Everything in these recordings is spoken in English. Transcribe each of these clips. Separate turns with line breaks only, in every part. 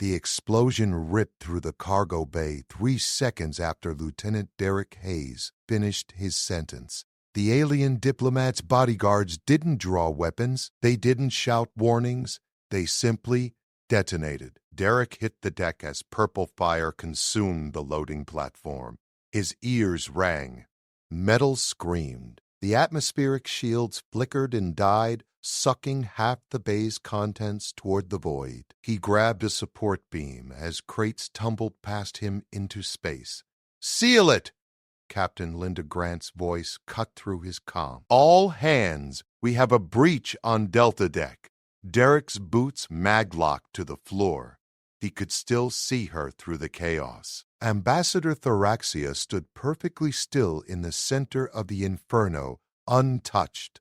The explosion ripped through the cargo bay 3 seconds after Lieutenant Derek Hayes finished his sentence. The alien diplomat's bodyguards didn't draw weapons. They didn't shout warnings. They simply detonated. Derek hit the deck as purple fire consumed the loading platform. His ears rang. Metal screamed. The atmospheric shields flickered and died, sucking half the bay's contents toward the void. He grabbed a support beam as crates tumbled past him into space. "Seal it!" Captain Linda Grant's voice cut through his comm. "All hands, we have a breach on Delta Deck." Derek's boots maglocked to the floor. He could still see her through the chaos. Ambassador Thoraxia stood perfectly still in the center of the inferno, untouched.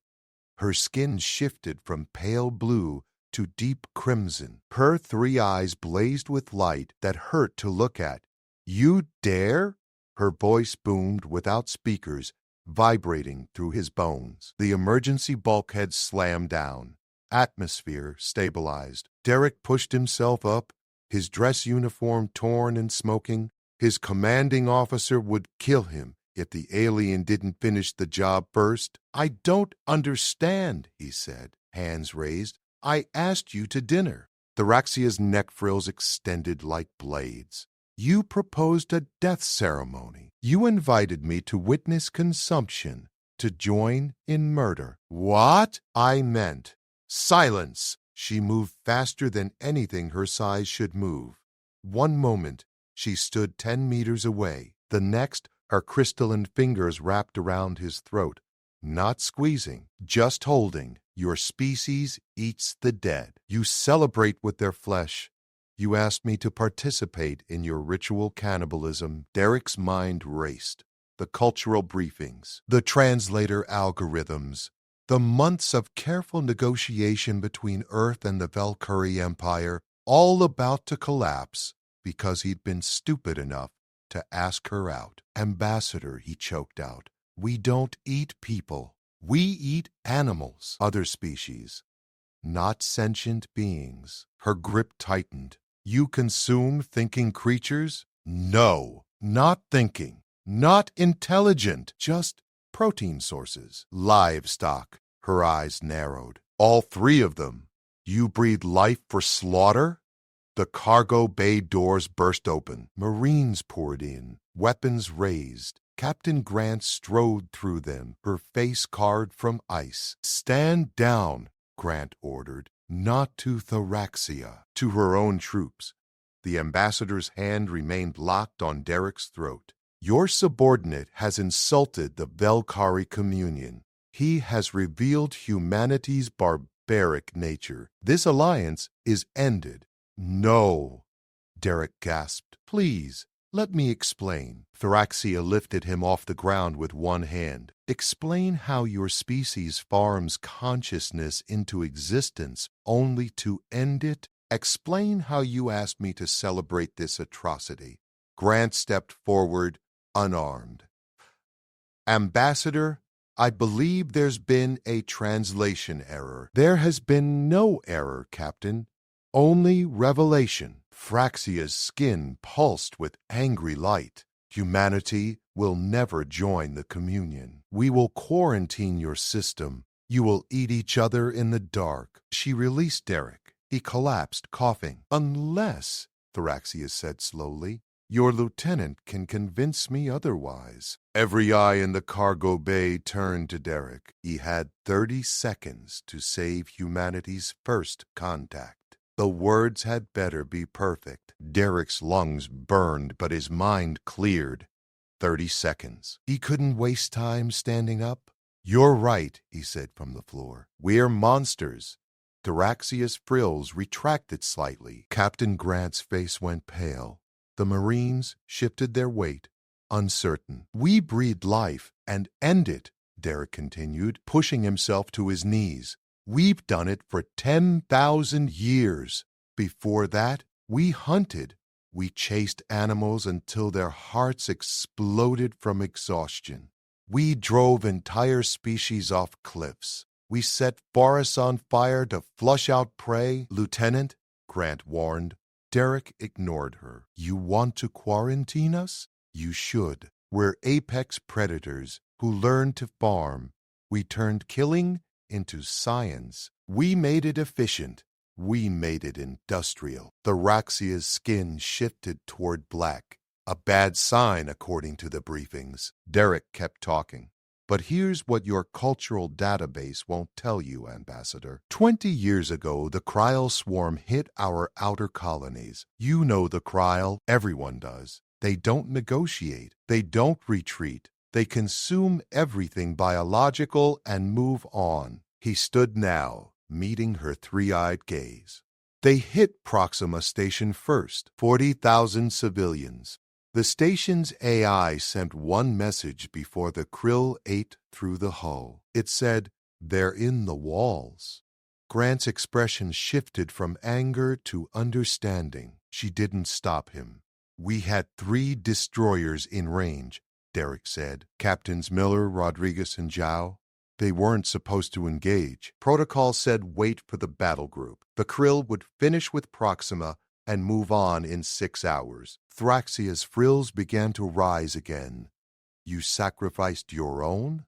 Her skin shifted from pale blue to deep crimson. Her 3 eyes blazed with light that hurt to look at. "You dare?" Her voice boomed without speakers, vibrating through his bones. The emergency bulkhead slammed down. Atmosphere stabilized. Derek pushed himself up, his dress uniform torn and smoking. His commanding officer would kill him if the alien didn't finish the job first. "I don't understand," he said, hands raised. "I asked you to dinner." Thoraxia's neck frills extended like blades. "You proposed a death ceremony. You invited me to witness consumption, to join in murder." "What?" "I meant silence." She moved faster than anything her size should move. One moment, she stood 10 meters away. The next, her crystalline fingers wrapped around his throat. Not squeezing, just holding. "Your species eats the dead. You celebrate with their flesh. You asked me to participate in your ritual cannibalism." Derek's mind raced. The cultural briefings, the translator algorithms, the months of careful negotiation between Earth and the Valkyrie Empire, all about to collapse because he'd been stupid enough to ask her out. "Ambassador," he choked out, "we don't eat people. We eat animals, other species, not sentient beings." Her grip tightened. "You consume thinking creatures?" "No, not thinking, not intelligent, just protein sources. Livestock." Her eyes narrowed. "All 3 of them. You breathe life for slaughter?" The cargo bay doors burst open. Marines poured in, weapons raised. Captain Grant strode through them, her face carved from ice. "Stand down," Grant ordered. "Not to Thoraxia, to her own troops." The ambassador's hand remained locked on Derek's throat. "Your subordinate has insulted the Velkari communion. He has revealed humanity's barbaric nature. This alliance is ended." "No," Derek gasped. "Please, let me explain." Thoraxia lifted him off the ground with one hand. "Explain how your species farms consciousness into existence only to end it. Explain how you asked me to celebrate this atrocity." Grant stepped forward, unarmed. "Ambassador, I believe there's been a translation error." "There has been no error, Captain. Only revelation." Phraxia's skin pulsed with angry light. "Humanity will never join the communion. We will quarantine your system. You will eat each other in the dark." She released Derek. He collapsed, coughing. "Unless," Thoraxia said slowly, "your lieutenant can convince me otherwise." Every eye in the cargo bay turned to Derek. He had 30 seconds to save humanity's first contact. The words had better be perfect. Derek's lungs burned, but his mind cleared. 30 seconds. He couldn't waste time standing up. "You're right," he said from the floor. "We're monsters." Thoraxia's frills retracted slightly. Captain Grant's face went pale. The Marines shifted their weight, uncertain. "We breathe life and end it," Derek continued, pushing himself to his knees. "We've done it for 10,000 years. Before that, we hunted. We chased animals until their hearts exploded from exhaustion. We drove entire species off cliffs. We set forests on fire to flush out prey." "Lieutenant," Grant warned, Derek ignored her. You want to quarantine us? You should. We're apex predators who learned to farm. We turned killing into science. We made it efficient. We made it industrial. Thraxia's skin shifted toward black. A bad sign, according to the briefings. Derek kept talking. But here's what your cultural database won't tell you, Ambassador. 20 years ago, the Kryl swarm hit our outer colonies. You know the Kryl. Everyone does. They don't negotiate. They don't retreat. They consume everything biological and move on. He stood now, meeting her three-eyed gaze. They hit Proxima Station first, 40,000 civilians. The station's AI sent one message before the krill ate through the hull. It said, "They're in the walls." Grant's expression shifted from anger to understanding. She didn't stop him. "We had 3 destroyers in range," Derek said. "Captains Miller, Rodriguez, and Zhao. They weren't supposed to engage. Protocol said wait for the battle group. The krill would finish with Proxima and move on in 6 hours. Thraxia's frills began to rise again. "You sacrificed your own?"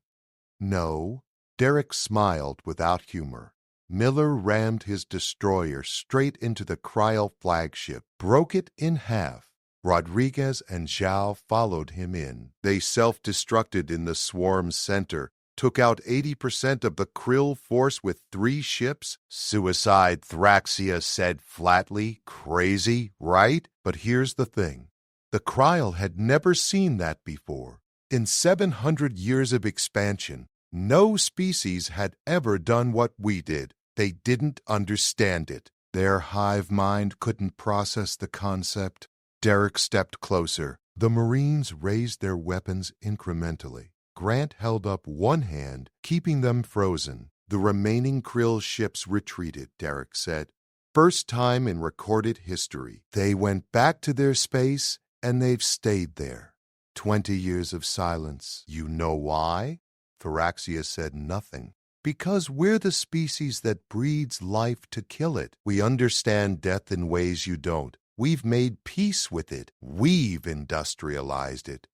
"No." Derek smiled without humor. Miller rammed his destroyer straight into the Kryl flagship, broke it in half. Rodriguez and Zhao followed him in. They self-destructed in the swarm's center, took out 80% of the krill force with 3 ships. "Suicide," Thraxia said flatly. "Crazy, right? But here's the thing. The Kryl had never seen that before. In 700 years of expansion, no species had ever done what we did. They didn't understand it. Their hive mind couldn't process the concept." Derek stepped closer. The Marines raised their weapons incrementally. Grant held up one hand, keeping them frozen. "The remaining krill ships retreated," Derek said. "First time in recorded history. They went back to their space, and they've stayed there." 20 years of silence. "You know why?" Thraxia said nothing. "Because we're the species that breeds life to kill it. We understand death in ways you don't. We've made peace with it. We've industrialized it.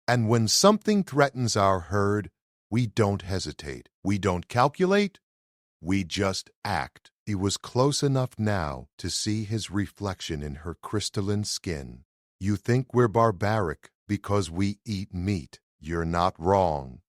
And when something threatens our herd, we don't hesitate. We don't calculate. We just act." He was close enough now to see his reflection in her crystalline skin. "You think we're barbaric because we eat meat. You're not wrong.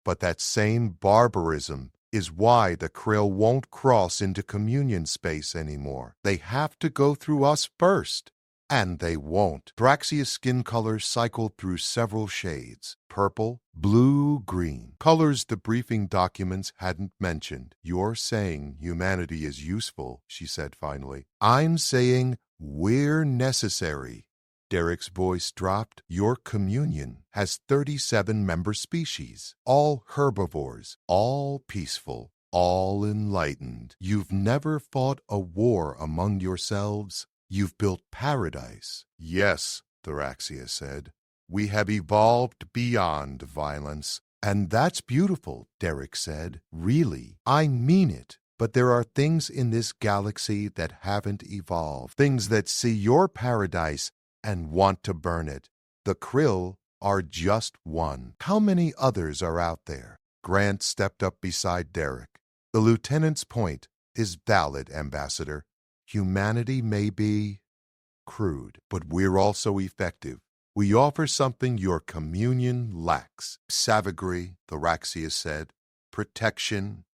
But that same barbarism is why the krill won't cross into communion space anymore. They have to go through us first. And they won't." Thraxia's skin color cycled through several shades. Purple, blue, green. Colors the briefing documents hadn't mentioned. "You're saying humanity is useful," she said finally. "I'm saying we're necessary." Derek's voice dropped. "Your communion has 37 member species, all herbivores, all peaceful, all enlightened. You've never fought a war among yourselves. You've built paradise." "Yes," Thraxia said. "We have evolved beyond violence." "And that's beautiful," Derek said. "Really, I mean it. But there are things in this galaxy that haven't evolved. Things that see your paradise and want to burn it. The krill are just one. How many others are out there?" Grant stepped up beside Derek. "The lieutenant's point is valid, Ambassador. Humanity may be crude, but we're also effective. We offer something your communion lacks." "Savagery," Thraxia said. "Protection,"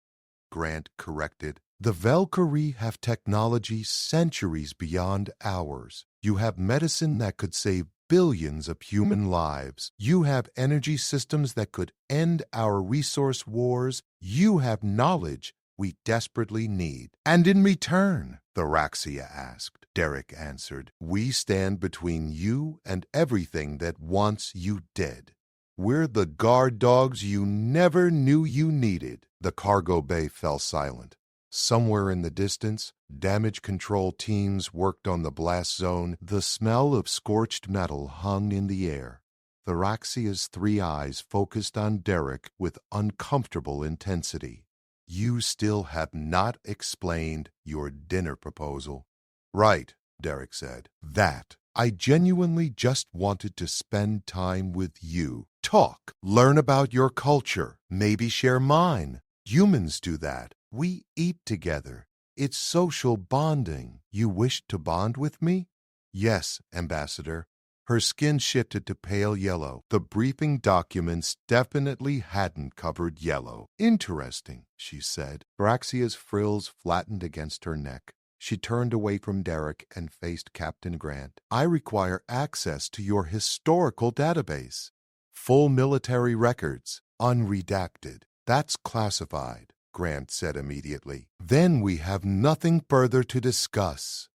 Grant corrected. "The Valkyrie have technology centuries beyond ours. You have medicine that could save billions of human lives. You have energy systems that could end our resource wars. You have knowledge we desperately need." "And in return?" Thraxia asked. Derek answered. "We stand between you and everything that wants you dead. We're the guard dogs you never knew you needed." The cargo bay fell silent. Somewhere in the distance, damage control teams worked on the blast zone. The smell of scorched metal hung in the air. Thraxia's 3 eyes focused on Derek with uncomfortable intensity. "You still have not explained your dinner proposal." "Right," Derek said. That. I genuinely just wanted to spend time with you. Talk. Learn about your culture. Maybe share mine. Humans do that. We eat together. It's social bonding. You wish to bond with me? Yes, Ambassador. Her skin shifted to pale yellow. The briefing documents definitely hadn't covered yellow. Interesting, she said. Braxia's frills flattened against her neck. She turned away from Derek and faced Captain Grant. I require access to your historical database. Full military records, unredacted. That's classified, Grant said immediately. Then we have nothing further to discuss.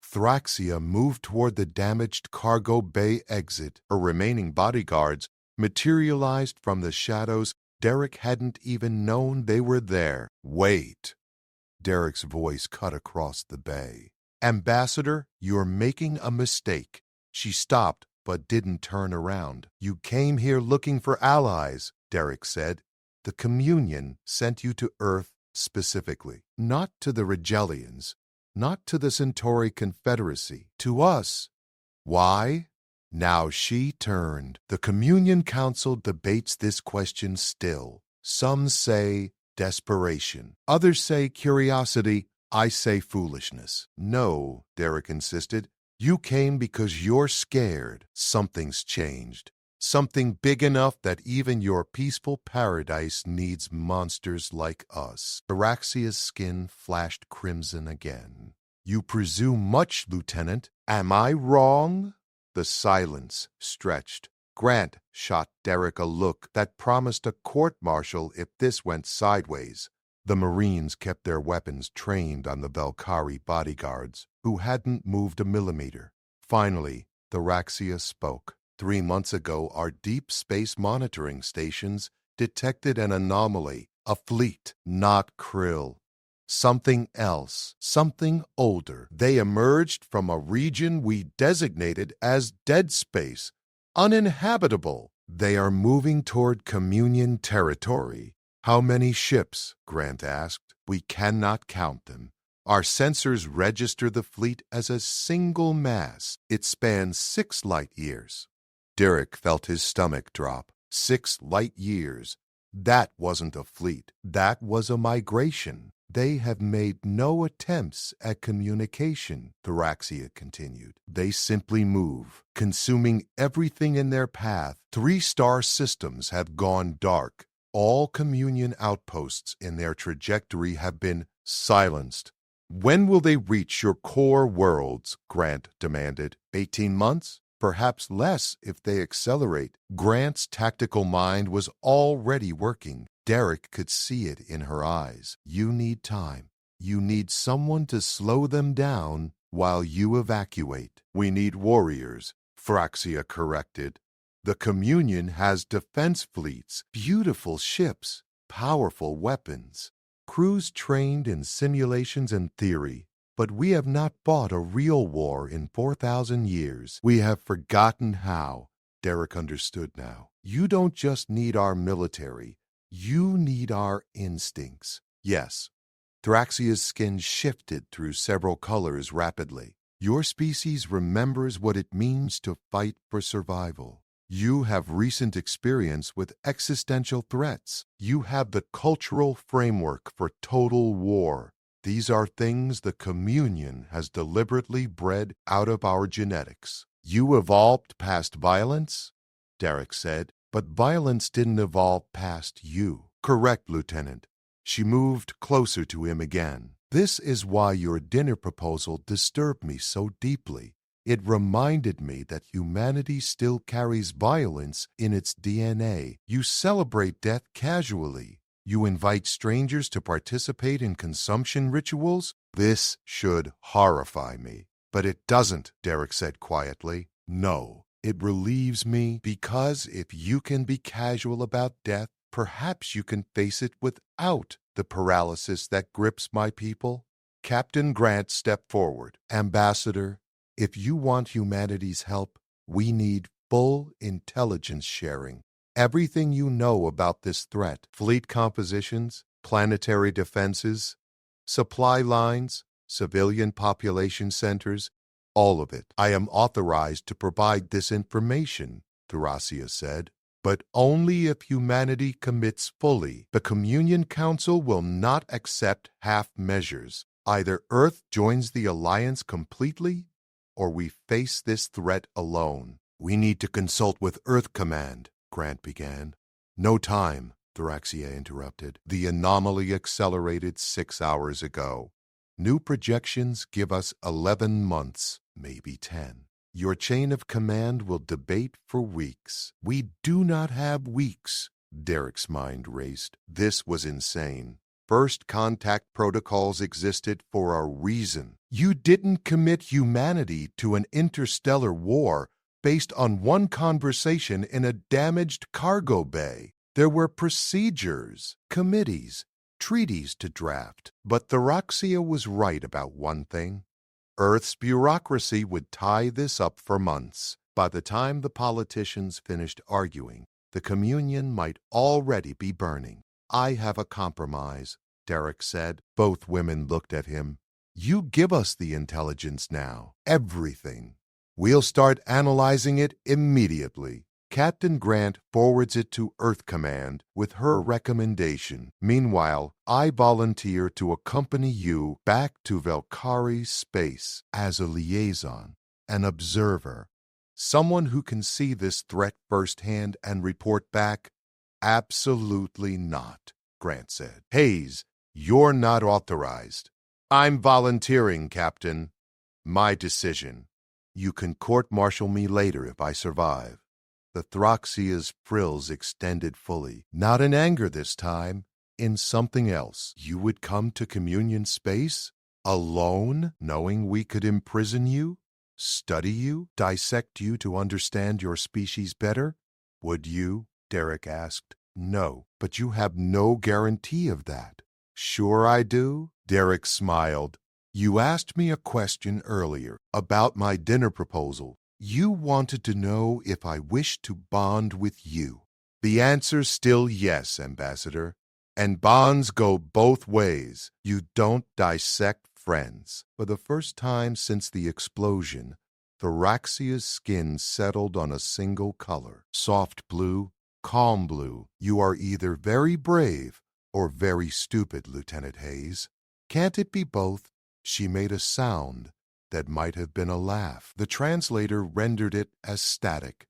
Thraxia moved toward the damaged cargo bay exit. Her remaining bodyguards materialized from the shadows. Derek hadn't even known they were there. Wait. Derek's voice cut across the bay. Ambassador, you're making a mistake. She stopped, but didn't turn around. You came here looking for allies, Derek said. The Communion sent you to Earth specifically, not to the Regellians, not to the Centauri Confederacy, to us. Why? Now she turned. The Communion Council debates this question still. Some say desperation. Others say curiosity. I say foolishness. No, Derek insisted. You came because you're scared. Something's changed. Something big enough that even your peaceful paradise needs monsters like us. Araxia's skin flashed crimson again. You presume much, Lieutenant. Am I wrong? The silence stretched. Grant shot Derek a look that promised a court-martial if this went sideways. The Marines kept their weapons trained on the Valkyrie bodyguards, who hadn't moved a millimeter. Finally, Thraxia spoke. 3 months ago, our deep space monitoring stations detected an anomaly, a fleet, not krill. Something else, something older. They emerged from a region we designated as dead space, uninhabitable. They are moving toward Communion territory. How many ships? Grant asked. We cannot count them. Our sensors register the fleet as a single mass. It spans 6 light years. Derek felt his stomach drop. 6 light years. That wasn't a fleet. That was a migration. They have made no attempts at communication, Thraxia continued. They simply move, consuming everything in their path. 3-star systems have gone dark. All Communion outposts in their trajectory have been silenced. When will they reach your core worlds? Grant demanded. 18 months? Perhaps less if they accelerate. Grant's tactical mind was already working. Derek could see it in her eyes. You need time. You need someone to slow them down while you evacuate. We need warriors, Thraxia corrected. The Communion has defense fleets, beautiful ships, powerful weapons, crews trained in simulations and theory. But we have not fought a real war in 4,000 years. We have forgotten how. Derek understood now. You don't just need our military. You need our instincts. Yes. Thraxia's skin shifted through several colors rapidly. Your species remembers what it means to fight for survival. You have recent experience with existential threats. You have the cultural framework for total war. These are things the Communion has deliberately bred out of our genetics. You evolved past violence? Derek said. But violence didn't evolve past you. Correct, Lieutenant. She moved closer to him again. This is why your dinner proposal disturbed me so deeply. It reminded me that humanity still carries violence in its DNA. You celebrate death casually. You invite strangers to participate in consumption rituals. This should horrify me. But it doesn't, Derek said quietly. No. It relieves me because if you can be casual about death, perhaps you can face it without the paralysis that grips my people. Captain Grant stepped forward. Ambassador, if you want humanity's help, we need full intelligence sharing. Everything you know about this threat, fleet compositions, planetary defenses, supply lines, civilian population centers, All of it. I am authorized to provide this information, Thracia said. But only if humanity commits fully. The Communion Council will not accept half measures. Either Earth joins the Alliance completely, or we face this threat alone. We need to consult with Earth Command, Grant began. No time, Thracia interrupted. The anomaly accelerated 6 hours ago. New projections give us 11 months, maybe 10. Your chain of command will debate for weeks. We do not have weeks. Derek's mind raced. This was insane. First contact protocols existed for a reason. You didn't commit humanity to an interstellar war based on one conversation in a damaged cargo bay. There were procedures, committees, treaties to draft. But Thracia was right about one thing. Earth's bureaucracy would tie this up for months. By the time the politicians finished arguing, the communion might already be burning. I have a compromise, Derek said. Both women looked at him. You give us the intelligence now. Everything. We'll start analyzing it immediately. Captain Grant forwards it to Earth Command with her recommendation. Meanwhile, I volunteer to accompany you back to Valkyrie space as a liaison, an observer, someone who can see this threat firsthand and report back. Absolutely not, Grant said. Hayes, you're not authorized. I'm volunteering, Captain. My decision. You can court-martial me later if I survive. The Thracia's frills extended fully, not in anger this time, in something else. You would come to communion space, alone, knowing we could imprison you, study you, dissect you to understand your species better? Would you? Derek asked. No, but you have no guarantee of that. Sure I do, Derek smiled. You asked me a question earlier about my dinner proposal. You wanted to know if I wished to bond with you. The answer's still yes, Ambassador. And bonds go both ways. You don't dissect friends. For the first time since the explosion, Thracia's skin settled on a single color. Soft blue, calm blue. You are either very brave or very stupid, Lieutenant Hayes. Can't it be both? She made a sound that might have been a laugh. The translator rendered it as static.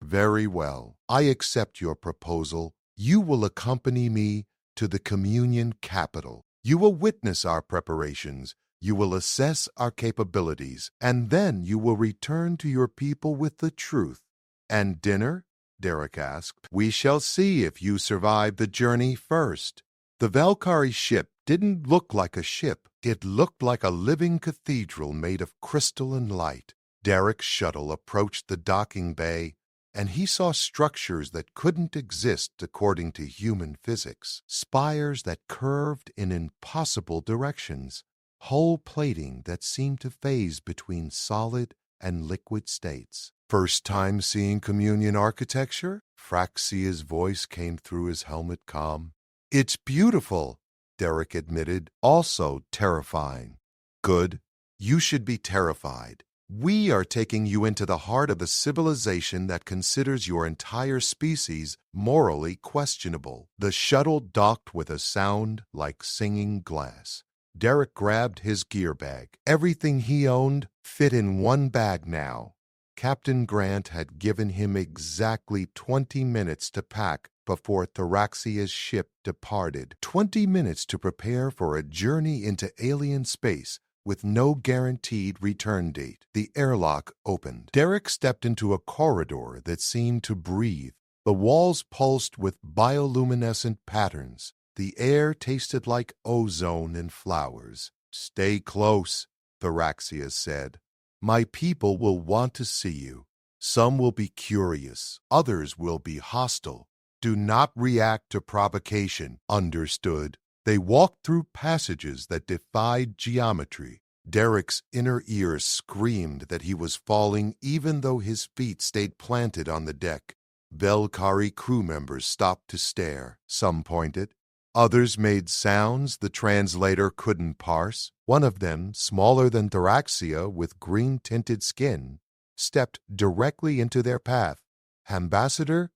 Very well. I accept your proposal. You will accompany me to the communion capital. You will witness our preparations. You will assess our capabilities. And then you will return to your people with the truth. And dinner? Derek asked. We shall see if you survive the journey first. The Valkyrie ship didn't look like a ship. It looked like a living cathedral made of crystal and light. Derek's shuttle approached the docking bay, and he saw structures that couldn't exist according to human physics. Spires that curved in impossible directions. Hull plating that seemed to phase between solid and liquid states. First time seeing communion architecture? Thracia's voice came through his helmet comm. It's beautiful, Derek admitted, also terrifying. Good. You should be terrified. We are taking you into the heart of a civilization that considers your entire species morally questionable. The shuttle docked with a sound like singing glass. Derek grabbed his gear bag. Everything he owned fit in one bag now. Captain Grant had given him exactly 20 minutes to pack before Thracia's ship departed. 20 minutes to prepare for a journey into alien space with no guaranteed return date. The airlock opened. Derek stepped into a corridor that seemed to breathe. The walls pulsed with bioluminescent patterns. The air tasted like ozone and flowers. Stay close, Thracia said. My people will want to see you. Some will be curious. Others will be hostile. Do not react to provocation. Understood. They walked through passages that defied geometry. Derek's inner ear screamed that he was falling even though his feet stayed planted on the deck. Valkyrie crew members stopped to stare. Some pointed. Others made sounds the translator couldn't parse. One of them, smaller than Thoraxia with green-tinted skin, stepped directly into their path. "Ambassador,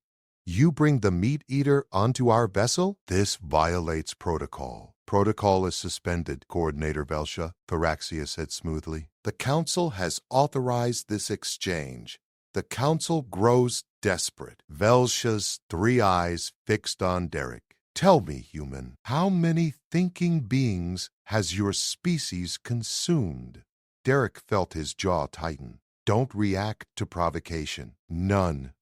you bring the meat-eater onto our vessel? This violates protocol." "Protocol is suspended, Coordinator Velsha," Thoraxia said smoothly. "The Council has authorized this exchange." The Council grows desperate. Velsha's 3 eyes fixed on Derek. "Tell me, human, how many thinking beings has your species consumed?" Derek felt his jaw tighten. "Don't react to provocation." "None.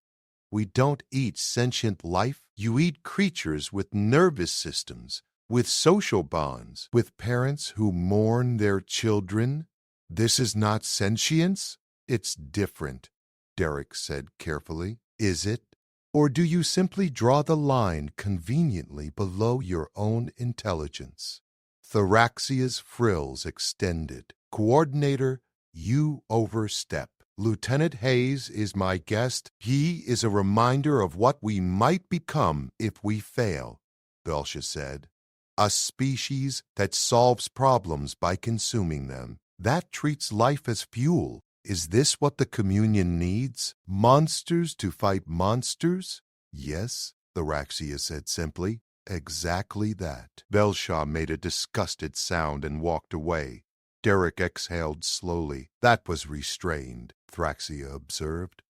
We don't eat sentient life. You eat creatures with nervous systems, with social bonds, with parents who mourn their children. This is not sentience. It's different," Derek said carefully. "Is it? Or do you simply draw the line conveniently below your own intelligence?" Thoraxia's frills extended. "Coordinator, you overstep. Lieutenant Hayes is my guest. He is a reminder of what we might become if we fail," Velsha said. "A species that solves problems by consuming them. That treats life as fuel. Is this what the Communion needs? Monsters to fight monsters?" "Yes," Thoraxia said simply. "Exactly that." Velsha made a disgusted sound and walked away. Derek exhaled slowly. "That was restrained," Thoraxia observed.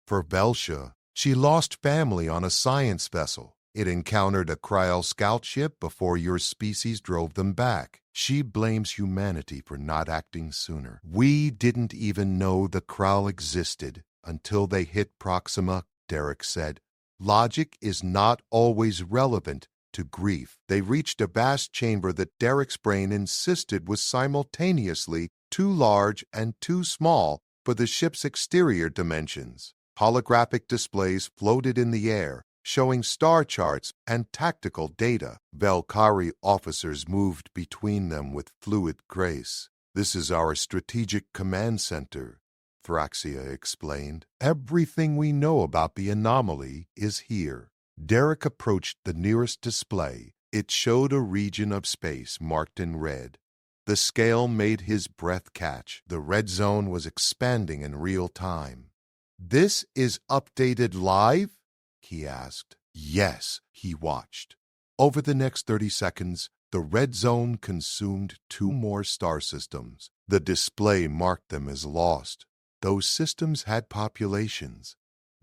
"For Velsha, she lost family on a science vessel. It encountered a Kryl scout ship before your species drove them back. She blames humanity for not acting sooner. We didn't even know the Kryl existed until they hit Proxima," Derek said. "Logic is not always relevant to grief." They reached a vast chamber that Derek's brain insisted was simultaneously too large and too small for the ship's exterior dimensions. Holographic displays floated in the air, showing star charts and tactical data. Velkari officers moved between them with fluid grace. "This is our strategic command center," Thraxia explained. "Everything we know about the anomaly is here." Derek approached the nearest display. It showed a region of space marked in red. The scale made his breath catch. The red zone was expanding in real time. "This is updated live?" he asked. "Yes," he watched. Over the next 30 seconds, the red zone consumed 2 more star systems. The display marked them as lost. "Those systems had populations,"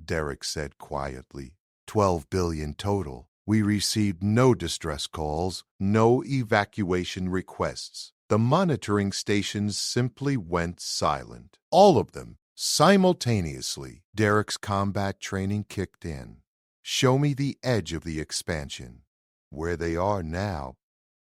Derek said quietly. 12 billion total. We received no distress calls, no evacuation requests. The monitoring stations simply went silent. All of them, simultaneously. Derek's combat training kicked in. "Show me the edge of the expansion." Where they are now.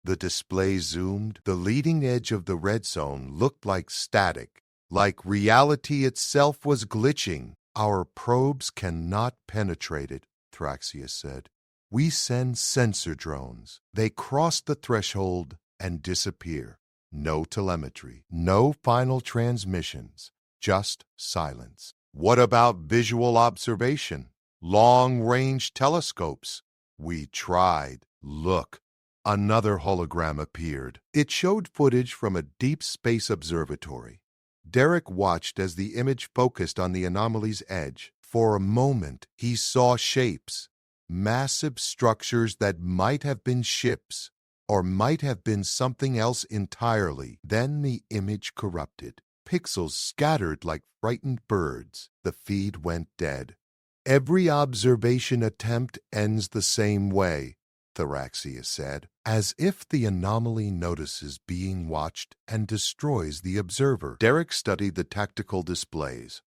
The display zoomed. The leading edge of the red zone looked like static, like reality itself was glitching. "Our probes cannot penetrate it," Thraxia said. "We send sensor drones. They cross the threshold and disappear. No telemetry, no final transmissions, just silence." "What about visual observation? Long-range telescopes?" "We tried. Look." Another hologram appeared. It showed footage from a deep space observatory. Derek watched as the image focused on the anomaly's edge. For a moment, he saw shapes, massive structures that might have been ships, or might have been something else entirely. Then the image corrupted. Pixels scattered like frightened birds. The feed went dead. "Every observation attempt ends the same way," Thoraxia said, "as if the anomaly notices being watched and destroys the observer." Derek studied the tactical displays.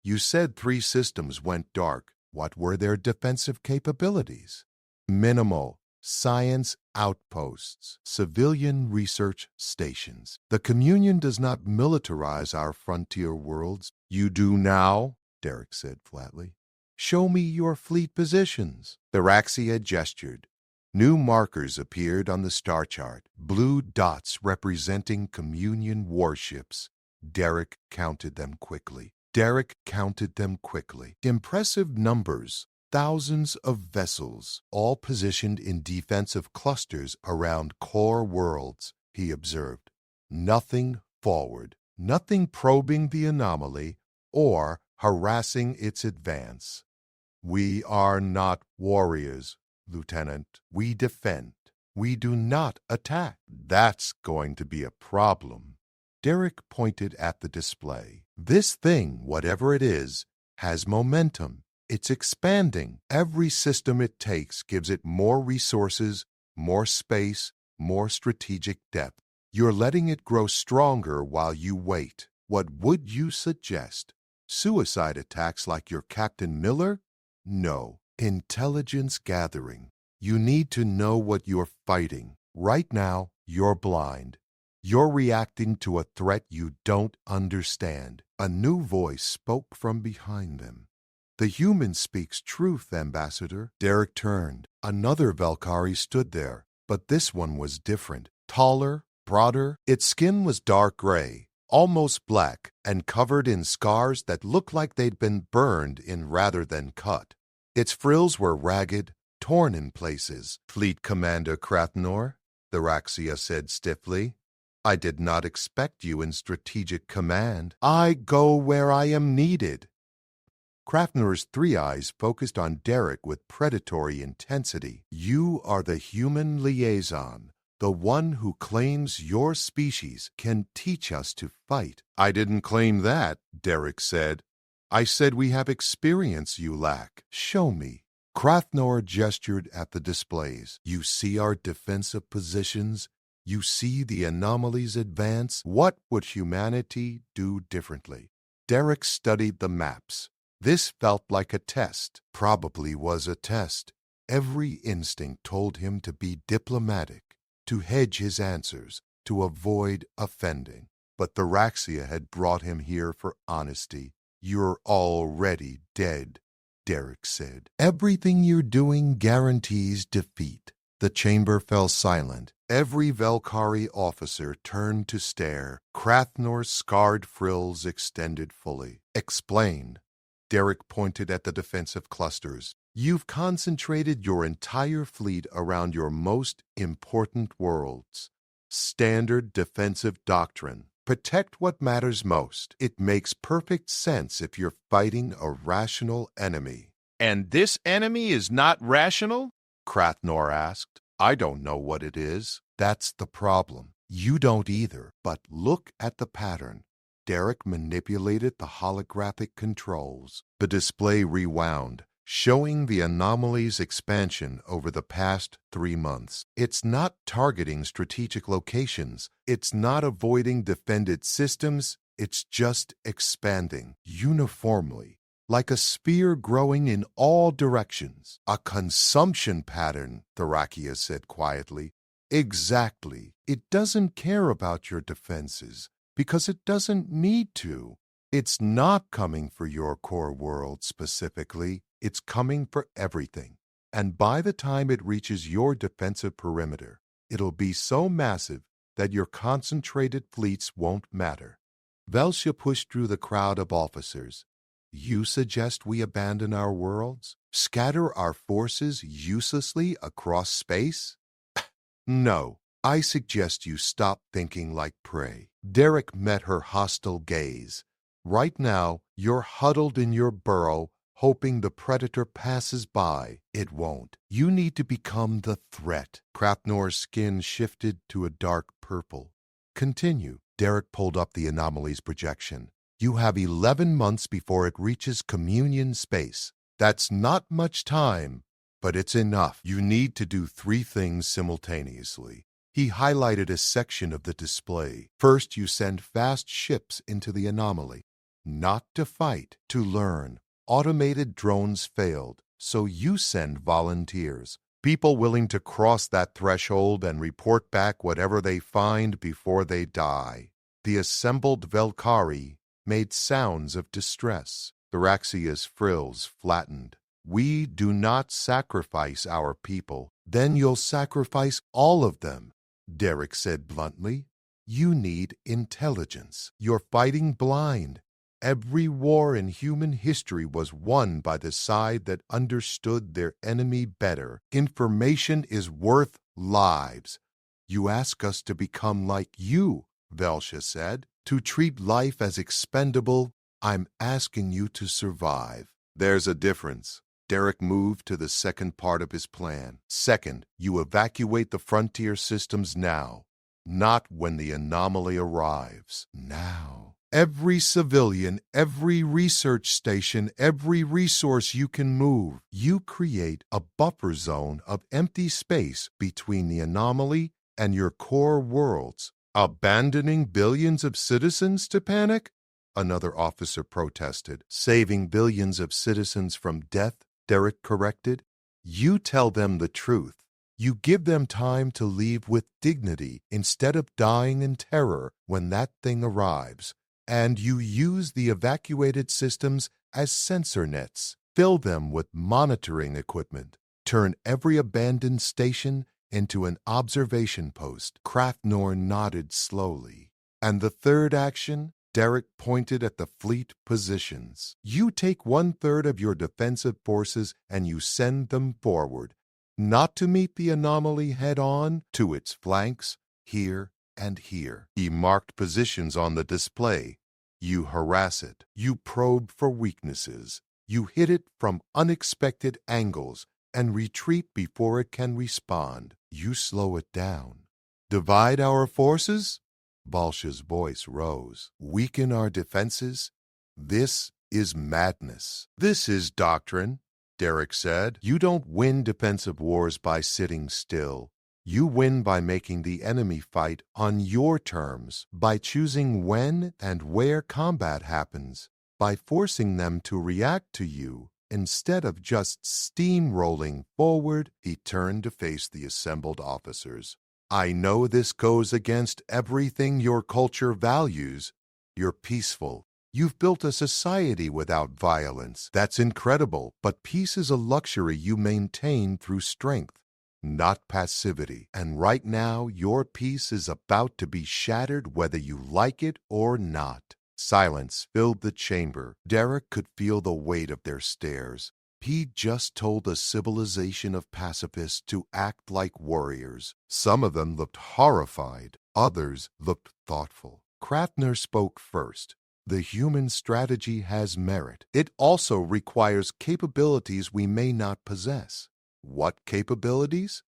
"You said 3 systems went dark. What were their defensive capabilities?" "Minimal. Science outposts, civilian research stations. The Communion does not militarize our frontier worlds." "You do now?" Derek said flatly. "Show me your fleet positions." Thoraxia gestured. New markers appeared on the star chart, blue dots representing Communion warships. Derek counted them quickly. Impressive numbers, thousands of vessels, all positioned in defensive clusters around core worlds, he observed. Nothing forward, nothing probing the anomaly or harassing its advance. We are not warriors, Lieutenant. We defend. We do not attack. That's going to be a problem. Derek pointed at the display. This thing, whatever it is, has momentum. It's expanding. Every system it takes gives it more resources, more space, more strategic depth. You're letting it grow stronger while you wait. What would you suggest? Suicide attacks like your Captain Miller? No. Intelligence gathering. You need to know what you're fighting. Right now, you're blind. You're reacting to a threat you don't understand. A new voice spoke from behind them. The human speaks truth, Ambassador. Derek turned. Another Valkyrie stood there, but this one was different. Taller, broader. Its skin was dark gray, almost black, and covered in scars that looked like they'd been burned in rather than cut. Its frills were ragged, torn in places. Fleet Commander Krathnor, Thraxia said stiffly. I did not expect you in strategic command. I go where I am needed. Kratnor's three eyes focused on Derek with predatory intensity. You are the human liaison, the one who claims your species can teach us to fight. I didn't claim that, Derek said. I said we have experience you lack. Show me. Krathnor gestured at the displays. You see our defensive positions? You see the anomalies advance? What would humanity do differently? Derek studied the maps. This felt like a test. Probably was a test. Every instinct told him to be diplomatic, to hedge his answers, to avoid offending. But Thraxia had brought him here for honesty. You're already dead, Derek said. Everything you're doing guarantees defeat. The chamber fell silent. Every Valkyrie officer turned to stare. Krathnor's scarred frills extended fully. Explain. Derek pointed at the defensive clusters. You've concentrated your entire fleet around your most important worlds. Standard defensive doctrine. Protect what matters most. It makes perfect sense if you're fighting a rational enemy. And this enemy is not rational? Krathnor asked. I don't know what it is. That's the problem. You don't either. But look at the pattern. Derek manipulated the holographic controls. The display rewound, showing the anomaly's expansion over the past 3 months. It's not targeting strategic locations. It's not avoiding defended systems. It's just expanding uniformly, like a spear growing in all directions. A consumption pattern, Thraxia said quietly. Exactly. It doesn't care about your defenses, because it doesn't need to. It's not coming for your core world specifically. It's coming for everything. And by the time it reaches your defensive perimeter, it'll be so massive that your concentrated fleets won't matter. Velsia pushed through the crowd of officers. You suggest we abandon our worlds? Scatter our forces uselessly across space? No. I suggest you stop thinking like prey. Derek met her hostile gaze. Right now, you're huddled in your burrow, hoping the predator passes by. It won't. You need to become the threat. Krathnor's skin shifted to a dark purple. Continue. Derek pulled up the anomaly's projection. You have 11 months before it reaches communion space. That's not much time, but it's enough. You need to do 3 things simultaneously. He highlighted a section of the display. First, you send fast ships into the anomaly. Not to fight, to learn. Automated drones failed, so you send volunteers. People willing to cross that threshold and report back whatever they find before they die. The assembled Valkyrie made sounds of distress. Thraxia's frills flattened. We do not sacrifice our people. Then you'll sacrifice all of them. Derek said bluntly. You need intelligence. You're fighting blind. Every war in human history was won by the side that understood their enemy better. Information is worth lives. You ask us to become like you, Velsha said. To treat life as expendable, I'm asking you to survive. There's a difference. Derek moved to the second part of his plan. Second, you evacuate the frontier systems now, not when the anomaly arrives. Now. Every civilian, every research station, every resource you can move, you create a buffer zone of empty space between the anomaly and your core worlds. Abandoning billions of citizens to panic? Another officer protested. Saving billions of citizens from death, Derek corrected. You tell them the truth. You give them time to leave with dignity instead of dying in terror when that thing arrives. And you use the evacuated systems as sensor nets. Fill them with monitoring equipment. Turn every abandoned station into an observation post. Kraftnor nodded slowly. And the third action? Derek pointed at the fleet positions. You take 1/3 of your defensive forces and you send them forward, not to meet the anomaly head-on, to its flanks, here and here. He marked positions on the display. You harass it. You probe for weaknesses. You hit it from unexpected angles and retreat before it can respond. You slow it down. Divide our forces? Balsha's voice rose. Weaken our defenses? This is madness. This is doctrine, Derek said. You don't win defensive wars by sitting still. You win by making the enemy fight on your terms, by choosing when and where combat happens, by forcing them to react to you instead of just steamrolling forward. He turned to face the assembled officers. I know this goes against everything your culture values. You're peaceful. You've built a society without violence. That's incredible, but peace is a luxury you maintain through strength, not passivity. And right now, your peace is about to be shattered whether you like it or not. Silence filled the chamber. Derek could feel the weight of their stares. He just told a civilization of pacifists to act like warriors. Some of them looked horrified. Others looked thoughtful. Kraftner spoke first. The human strategy has merit. It also requires capabilities we may not possess. What capabilities?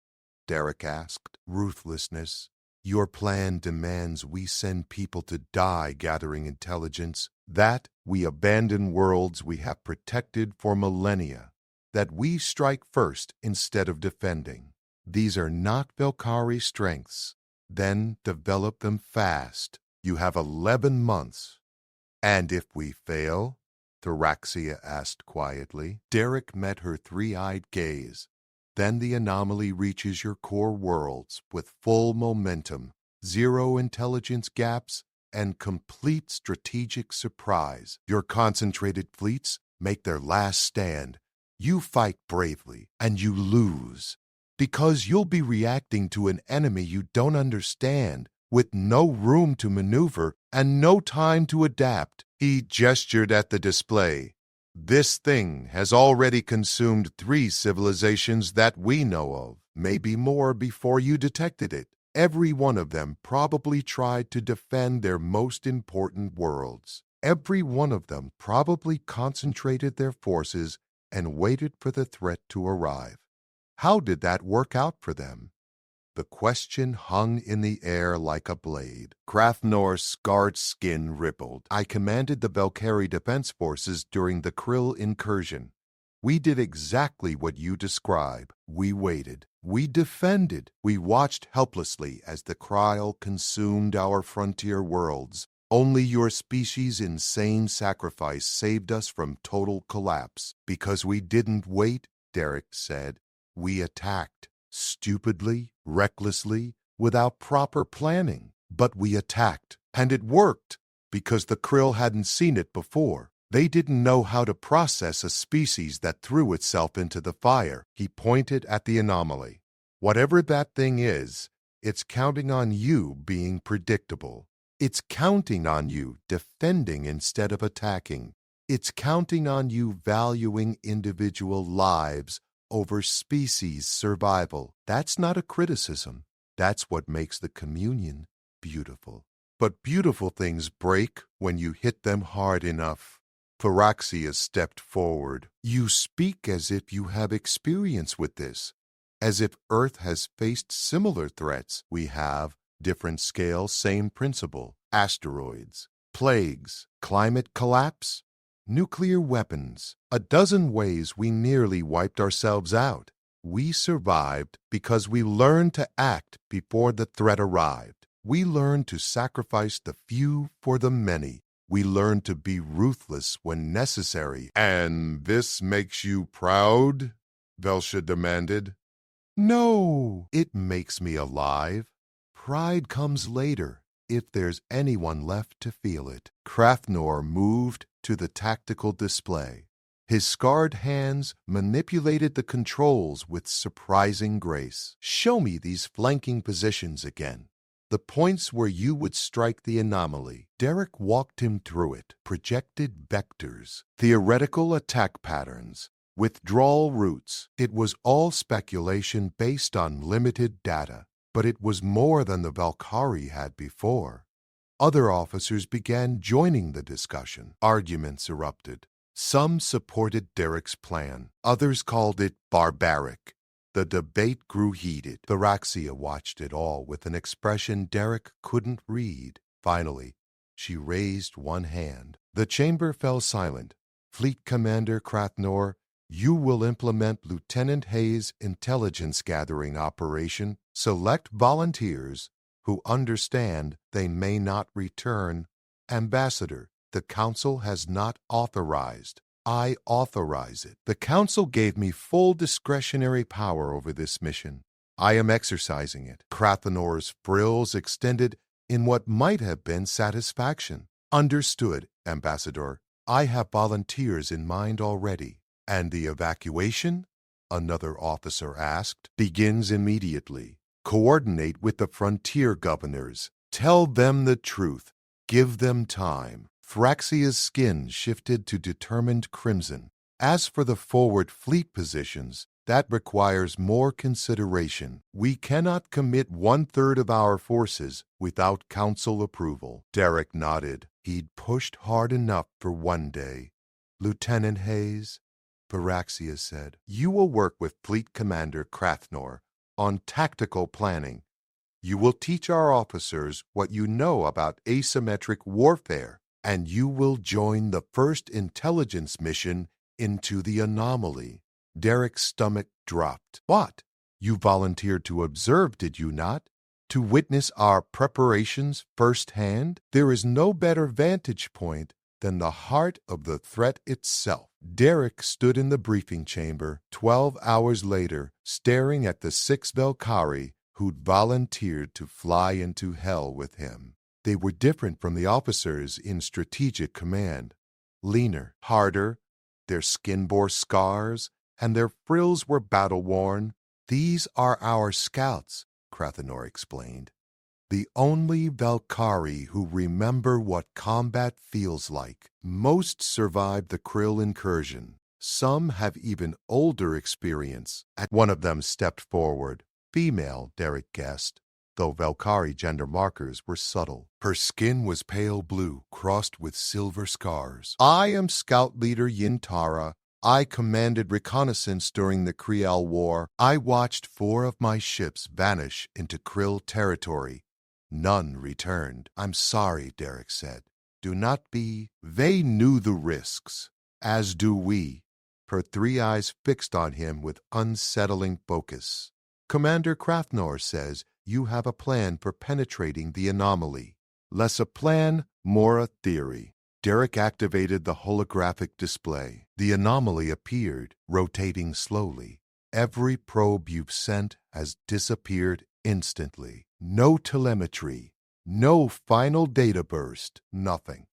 Derek asked. Ruthlessness. Your plan demands we send people to die gathering intelligence, that we abandon worlds we have protected for millennia, that we strike first instead of defending. These are not Velkari strengths. Then develop them fast. You have 11 months. And if we fail? Theraxia asked quietly. Derek met her three-eyed gaze. Then the anomaly reaches your core worlds with full momentum, zero intelligence gaps, and complete strategic surprise. Your concentrated fleets make their last stand. You fight bravely, and you lose. Because you'll be reacting to an enemy you don't understand, with no room to maneuver and no time to adapt. He gestured at the display. This thing has already consumed 3 civilizations that we know of, maybe more before you detected it. Every one of them probably tried to defend their most important worlds. Every one of them probably concentrated their forces and waited for the threat to arrive. How did that work out for them? The question hung in the air like a blade. Kraftnor's scarred skin rippled. I commanded the Velkari Defense Forces during the Krill incursion. We did exactly what you describe. We waited. We defended. We watched helplessly as the Krill consumed our frontier worlds. Only your species' insane sacrifice saved us from total collapse. Because we didn't wait, Derek said. We attacked. Stupidly, recklessly, without proper planning. But we attacked, and it worked, because the Krill hadn't seen it before. They didn't know how to process a species that threw itself into the fire. He pointed at the anomaly. Whatever that thing is, it's counting on you being predictable. It's counting on you defending instead of attacking. It's counting on you valuing individual lives over species survival. That's not a criticism. That's what makes the communion beautiful. But beautiful things break when you hit them hard enough. Pharaxia stepped forward. You speak as if you have experience with this, as if Earth has faced similar threats. We have, different scale, same principle. Asteroids, plagues, climate collapse, nuclear weapons. A dozen ways we nearly wiped ourselves out. We survived because we learned to act before the threat arrived. We learned to sacrifice the few for the many. We learned to be ruthless when necessary. And this makes you proud? Velcia demanded. No, it makes me alive. Pride comes later, if there's anyone left to feel it. Crathnor moved to the tactical display. His scarred hands manipulated the controls with surprising grace. Show me these flanking positions again. The points where you would strike the anomaly. Derek walked him through it. Projected vectors, theoretical attack patterns, withdrawal routes. It was all speculation based on limited data, but it was more than the Valkyrie had before. Other officers began joining the discussion. Arguments erupted. Some supported Derek's plan. Others called it barbaric. The debate grew heated. Pharaxia watched it all with an expression Derek couldn't read. Finally, she raised one hand. The chamber fell silent. Fleet Commander Crathnor, you will implement Lieutenant Hayes' intelligence-gathering operation. Select volunteers who understand they may not return. Ambassador, the Council has not authorized. I authorize it. The Council gave me full discretionary power over this mission. I am exercising it. Crathnor's frills extended in what might have been satisfaction. Understood, Ambassador. I have volunteers in mind already. And the evacuation? Another officer asked. Begins immediately. Coordinate with the frontier governors. Tell them the truth. Give them time. Phraxia's skin shifted to determined crimson. As for the forward fleet positions, that requires more consideration. We cannot commit 1/3 of our forces without council approval. Derek nodded. He'd pushed hard enough for one day. Lieutenant Hayes, Phraxia said, you will work with Fleet Commander Crathnor on tactical planning. You will teach our officers what you know about asymmetric warfare, and you will join the first intelligence mission into the anomaly. Derek's stomach dropped. What? You volunteered to observe, did you not? To witness our preparations firsthand? There is no better vantage point than the heart of the threat itself. Derek stood in the briefing chamber 12 hours later, staring at the 6 Valkyrie who'd volunteered to fly into hell with him. They were different from the officers in strategic command. Leaner, harder, their skin bore scars, and their frills were battle-worn. These are our scouts, Crathnor explained. The only Valkyrie who remember what combat feels like. Most survived the Krill incursion. Some have even older experience. One of them stepped forward. Female, Derek guessed, though Valkyrie gender markers were subtle. Her skin was pale blue, crossed with silver scars. I am Scout Leader Yintara. I commanded reconnaissance during the Kriel War. I watched 4 of my ships vanish into Krill territory. None returned. I'm sorry, Derek said. Do not be. They knew the risks, as do we. Her 3 eyes fixed on him with unsettling focus. Commander Crathnor says you have a plan for penetrating the anomaly. Less a plan, more a theory. Derek activated the holographic display. The anomaly appeared, rotating slowly. Every probe you've sent has disappeared instantly. No telemetry, no final data burst, nothing.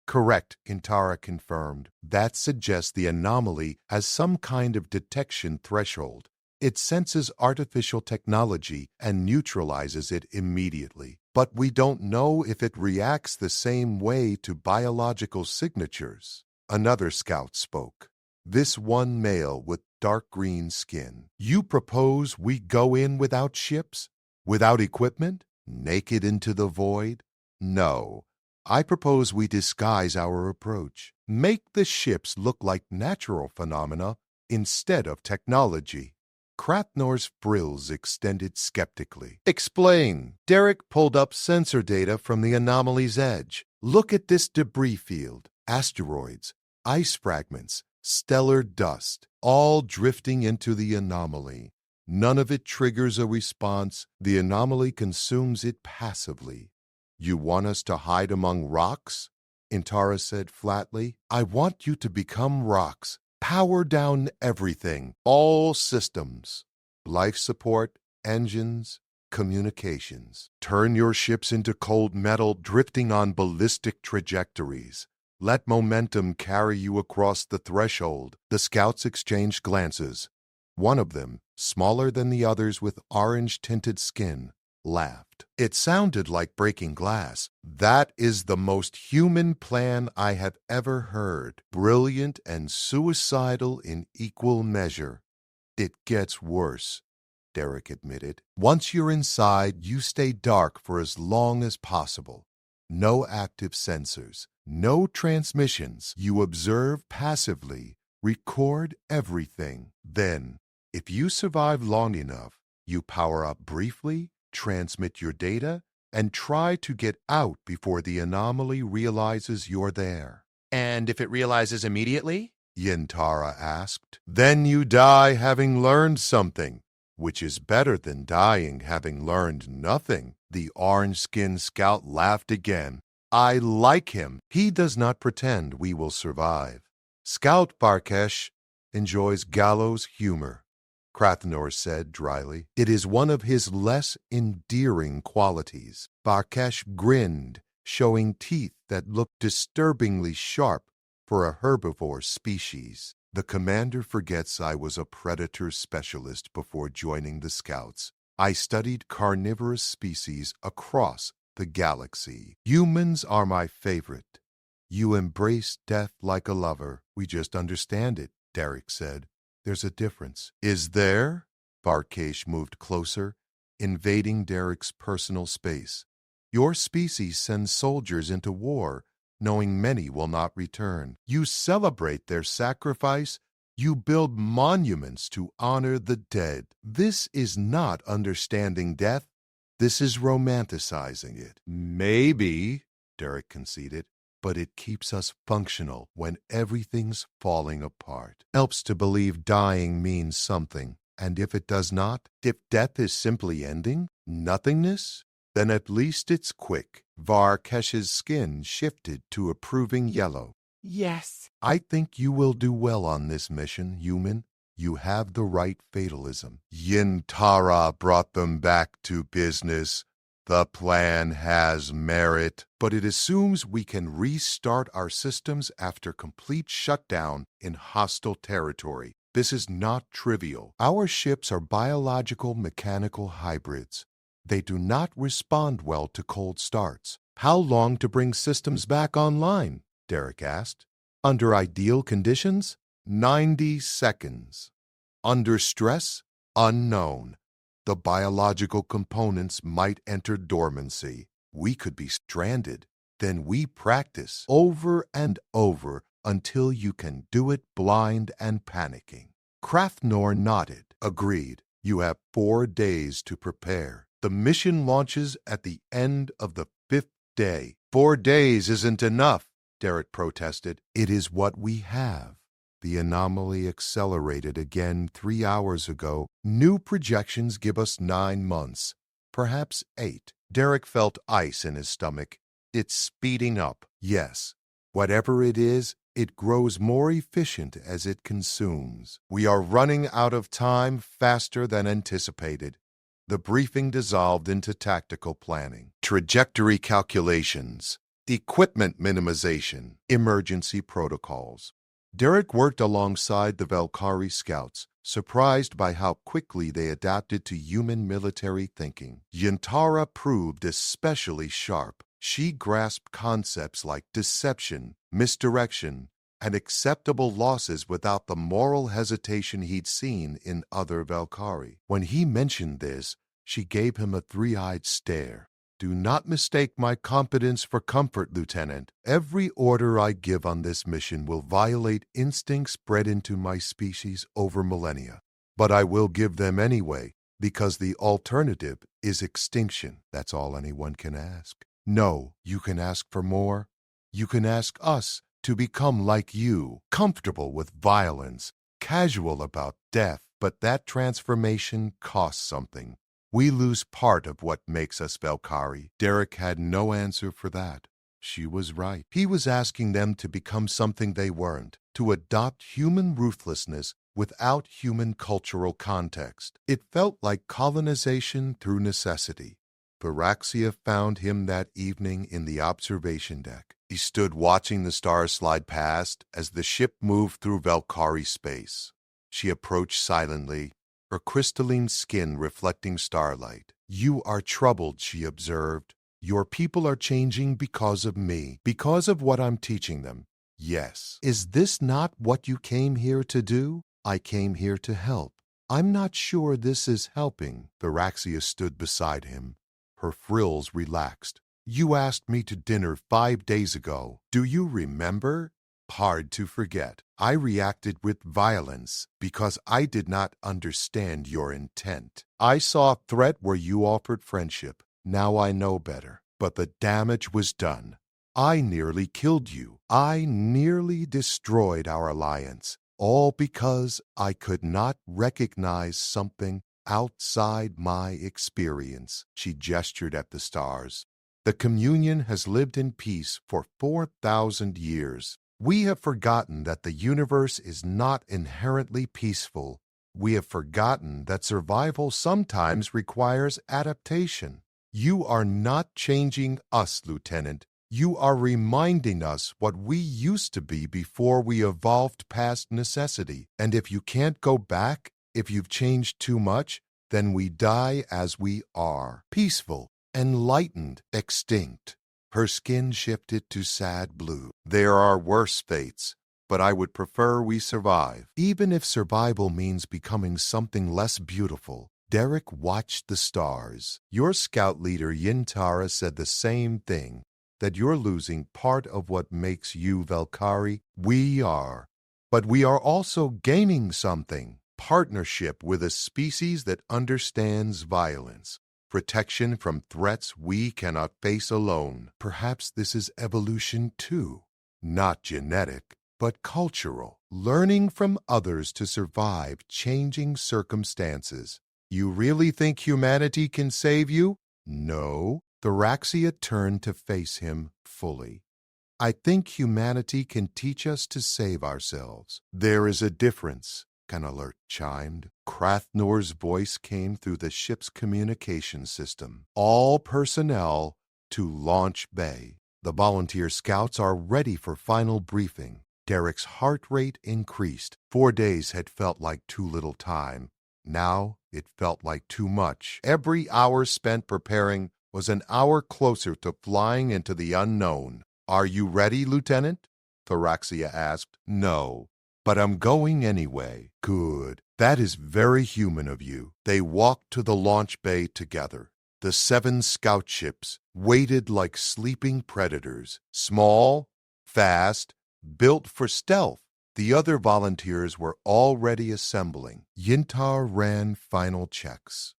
Correct, Kintara confirmed. That suggests the anomaly has some kind of detection threshold. It senses artificial technology and neutralizes it immediately. But we don't know if it reacts the same way to biological signatures. Another scout spoke. This one male with dark green skin. You propose we go in without ships? Without equipment? Naked into the void? No. I propose we disguise our approach. Make the ships look like natural phenomena instead of technology. Krathnor's frills extended skeptically. Explain. Derek pulled up sensor data from the anomaly's edge. Look at this debris field. Asteroids, ice fragments, stellar dust, all drifting into the anomaly. None of it triggers a response. The anomaly consumes it passively. You want us to hide among rocks? Intara said flatly. I want you to become rocks. Power down everything, all systems. Life support, engines, communications. Turn your ships into cold metal drifting on ballistic trajectories. Let momentum carry you across the threshold. The scouts exchanged glances. One of them, smaller than the others with orange-tinted skin, laughed. It sounded like breaking glass. That is the most human plan I have ever heard. Brilliant and suicidal in equal measure. It gets worse, Derek admitted. Once you're inside, you stay dark for as long as possible. No active sensors, no transmissions. You observe passively, record everything. Then, if you survive long enough, you power up briefly, transmit your data, and try to get out before the anomaly realizes you're there.
And if it realizes immediately?
Yintara asked. Then you die having learned something, which is better than dying having learned nothing. The orange-skinned scout laughed again. I like him. He does not pretend we will survive. Scout Barkesh enjoys gallows humor, Krathnor said dryly. It is one of his less endearing qualities. Barkesh grinned, showing teeth that looked disturbingly sharp for a herbivore species. The commander forgets I was a predator specialist before joining the scouts. I studied carnivorous species across the galaxy. Humans are my favorite. You embrace death like a lover. We just understand it, Derek said. There's a difference. Is there? Barkesh moved closer, invading Derek's personal space. Your species sends soldiers into war, knowing many will not return. You celebrate their sacrifice. You build monuments to honor the dead. This is not understanding death. This is romanticizing it. Maybe, Derek conceded, but it keeps us functional when everything's falling apart. Helps to believe dying means something. And if it does not, if death is simply ending, nothingness, then at least it's quick. Varkesh's skin shifted to approving yellow.
Yes.
I think you will do well on this mission, human. You have the right fatalism. Yintara brought them back to business. The plan has merit, but it assumes we can restart our systems after complete shutdown in hostile territory. This is not trivial. Our ships are biological mechanical hybrids. They do not respond well to cold starts. How long to bring systems back online? Derek asked. Under ideal conditions, 90 seconds. Under stress, unknown. The biological components might enter dormancy. We could be stranded. Then we practice over and over until you can do it blind and panicking. Krathnor nodded. Agreed. You have 4 days to prepare. The mission launches at the end of the 5th day. 4 days isn't enough, Derek protested. It is what we have. The anomaly accelerated again 3 hours ago. New projections give us 9 months, perhaps 8. Derek felt ice in his stomach. It's speeding up. Yes. Whatever it is, it grows more efficient as it consumes. We are running out of time faster than anticipated. The briefing dissolved into tactical planning, trajectory calculations, equipment minimization, emergency protocols. Derek worked alongside the Valkyrie scouts, surprised by how quickly they adapted to human military thinking. Yintara proved especially sharp. She grasped concepts like deception, misdirection, and acceptable losses without the moral hesitation he'd seen in other Valkyrie. When he mentioned this, she gave him a three-eyed stare. Do not mistake my competence for comfort, Lieutenant. Every order I give on this mission will violate instincts bred into my species over millennia. But I will give them anyway, because the alternative is extinction. That's all anyone can ask. No, you can ask for more. You can ask us to become like you, comfortable with violence, casual about death, but that transformation costs something. We lose part of what makes us Valkyrie. Derek had no answer for that. She was right. He was asking them to become something they weren't, to adopt human ruthlessness without human cultural context. It felt like colonization through necessity. Varaxia found him that evening in the observation deck. He stood watching the stars slide past as the ship moved through Valkyrie space. She approached silently, her crystalline skin reflecting starlight. You are troubled, she observed. Your people are changing because of me, because of what I'm teaching them. Yes. Is this not what you came here to do? I came here to help. I'm not sure this is helping. Varaxia stood beside him. Her frills relaxed. You asked me to dinner 5 days ago. Do you remember? Hard to forget. I reacted with violence because I did not understand your intent. I saw a threat where you offered friendship. Now I know better. But the damage was done. I nearly killed you. I nearly destroyed our alliance. All because I could not recognize something outside my experience. She gestured at the stars. The communion has lived in peace for 4,000 years. We have forgotten that the universe is not inherently peaceful. We have forgotten that survival sometimes requires adaptation. You are not changing us, Lieutenant. You are reminding us what we used to be before we evolved past necessity. And if you can't go back, if you've changed too much, then we die as we are, peaceful, enlightened, extinct. Her skin shifted to sad blue. There are worse fates, but I would prefer we survive. Even if survival means becoming something less beautiful. Derek watched the stars. Your scout leader, Yintara, said the same thing, that you're losing part of what makes you Valkyrie. We are. But we are also gaining something. Partnership with a species that understands violence. Protection from threats we cannot face alone. Perhaps this is evolution too. Not genetic, but cultural. Learning from others to survive changing circumstances. You really think humanity can save you? No. Varaxia turned to face him fully. I think humanity can teach us to save ourselves. There is a difference. An alert chimed. Krathnor's voice came through the ship's communication system. All personnel to launch bay. The volunteer scouts are ready for final briefing. Derek's heart rate increased. 4 days had felt like too little time. Now it felt like too much. Every hour spent preparing was an hour closer to flying into the unknown. Are you ready, Lieutenant? Varaxia asked. No. But I'm going anyway. Good. That is very human of you. They walked to the launch bay together. The 7 scout ships waited like sleeping predators. Small, fast, built for stealth. The other volunteers were already assembling. Yintar ran final checks.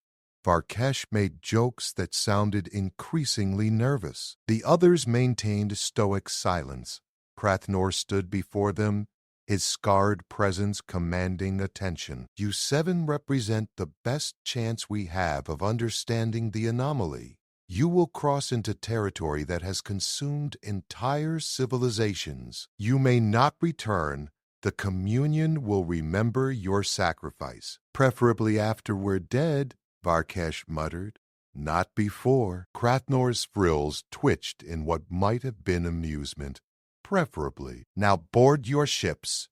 Varkesh made jokes that sounded increasingly nervous. The others maintained stoic silence. Krathnor stood before them, his scarred presence commanding attention. You 7 represent the best chance we have of understanding the anomaly. You will cross into territory that has consumed entire civilizations. You may not return. The communion will remember your sacrifice. Preferably after we're dead, Varkesh muttered. Not before. Krathnor's frills twitched in what might have been amusement. Preferably. Now board your ships.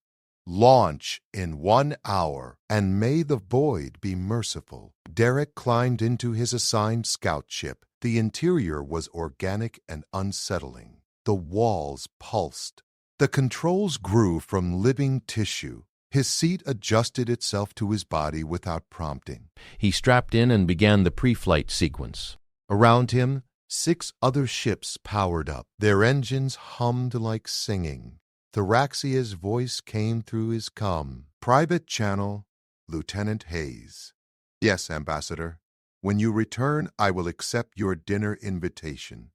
Launch in 1 hour, and may the void be merciful. Derek climbed into his assigned scout ship. The interior was organic and unsettling. The walls pulsed. The controls grew from living tissue. His seat adjusted itself to his body without prompting.
He strapped in and began the pre-flight sequence.
Around him, 6 other ships powered up. Their engines hummed like singing. Thraxia's voice came through his comm. Private channel, Lieutenant Hayes. Yes, Ambassador. When you return, I will accept your dinner invitation.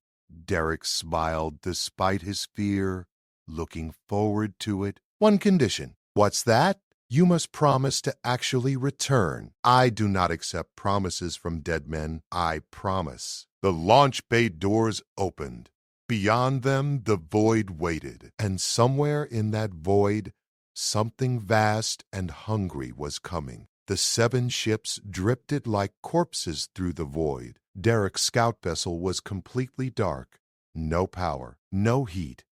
Derek smiled despite his fear, looking forward to it. One condition. What's that? You must promise to actually return. I do not accept promises from dead men. I promise. The launch bay doors opened. Beyond them, the void waited, and somewhere in that void, something vast and hungry was coming. The 7 ships drifted like corpses through the void. Derek's scout vessel was completely dark. No power, no heat,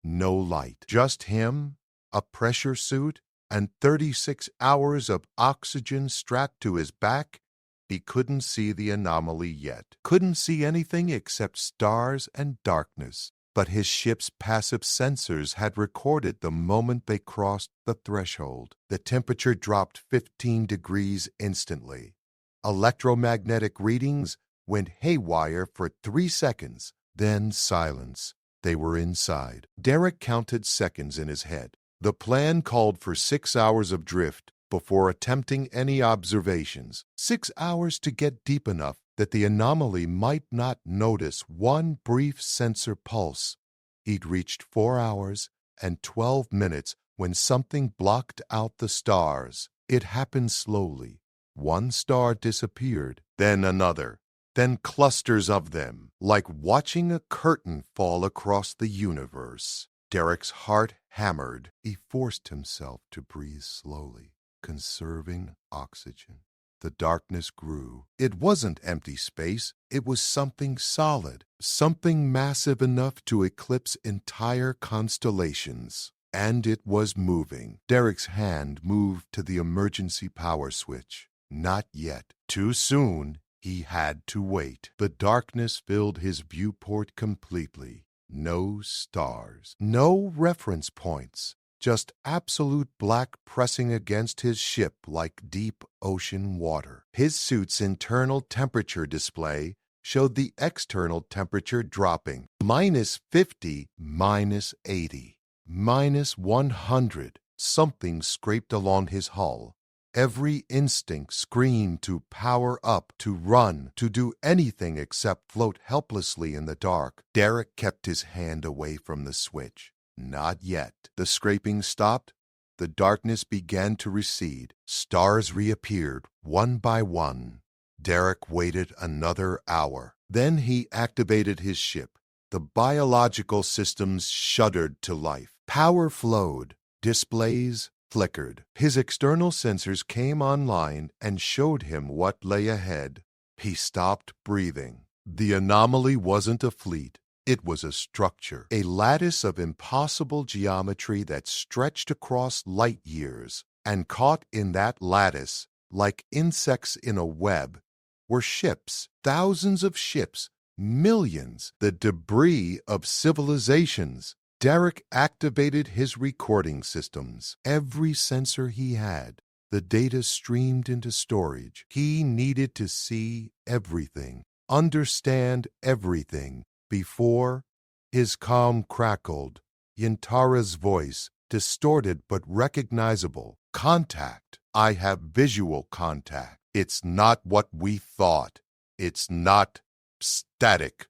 no light. Just him, a pressure suit, and 36 hours of oxygen strapped to his back. He couldn't see the anomaly yet, couldn't see anything except stars and darkness. But his ship's passive sensors had recorded the moment they crossed the threshold. The temperature dropped 15 degrees instantly. Electromagnetic readings went haywire for 3 seconds, then silence. They were inside. Derek counted seconds in his head. The plan called for 6 hours of drift before attempting any observations. 6 hours to get deep enough that the anomaly might not notice one brief sensor pulse. He'd reached 4 hours and 12 minutes when something blocked out the stars. It happened slowly. One star disappeared, then another, then clusters of them, like watching a curtain fall across the universe. Derek's heart hammered. He forced himself to breathe slowly, conserving oxygen. The darkness grew. It wasn't empty space. It was something solid, something massive enough to eclipse entire constellations. And it was moving. Derek's hand moved to the emergency power switch. Not yet. Too soon. He had to wait. The darkness filled his viewport completely. No stars, no reference points, just absolute black pressing against his ship like deep ocean water. His suit's internal temperature display showed the external temperature dropping. -50, -80, -100. Something scraped along his hull. Every instinct screamed to power up, to run, to do anything except float helplessly in the dark. Derek kept his hand away from the switch. Not yet. The scraping stopped. The darkness began to recede. Stars reappeared, one by one. Derek waited another hour. Then he activated his ship. The biological systems shuddered to life. Power flowed. Displays flickered. His external sensors came online and showed him what lay ahead. He stopped breathing. The anomaly wasn't a fleet. It was a structure, a lattice of impossible geometry that stretched across light years. And caught in that lattice, like insects in a web, were ships, thousands of ships, millions, the debris of civilizations. Derek activated his recording systems. Every sensor he had, the data streamed into storage. He needed to see everything, understand everything. Before, his comm crackled. Yintara's voice, distorted but recognizable. Contact. I have visual contact. It's not what we thought. It's not static.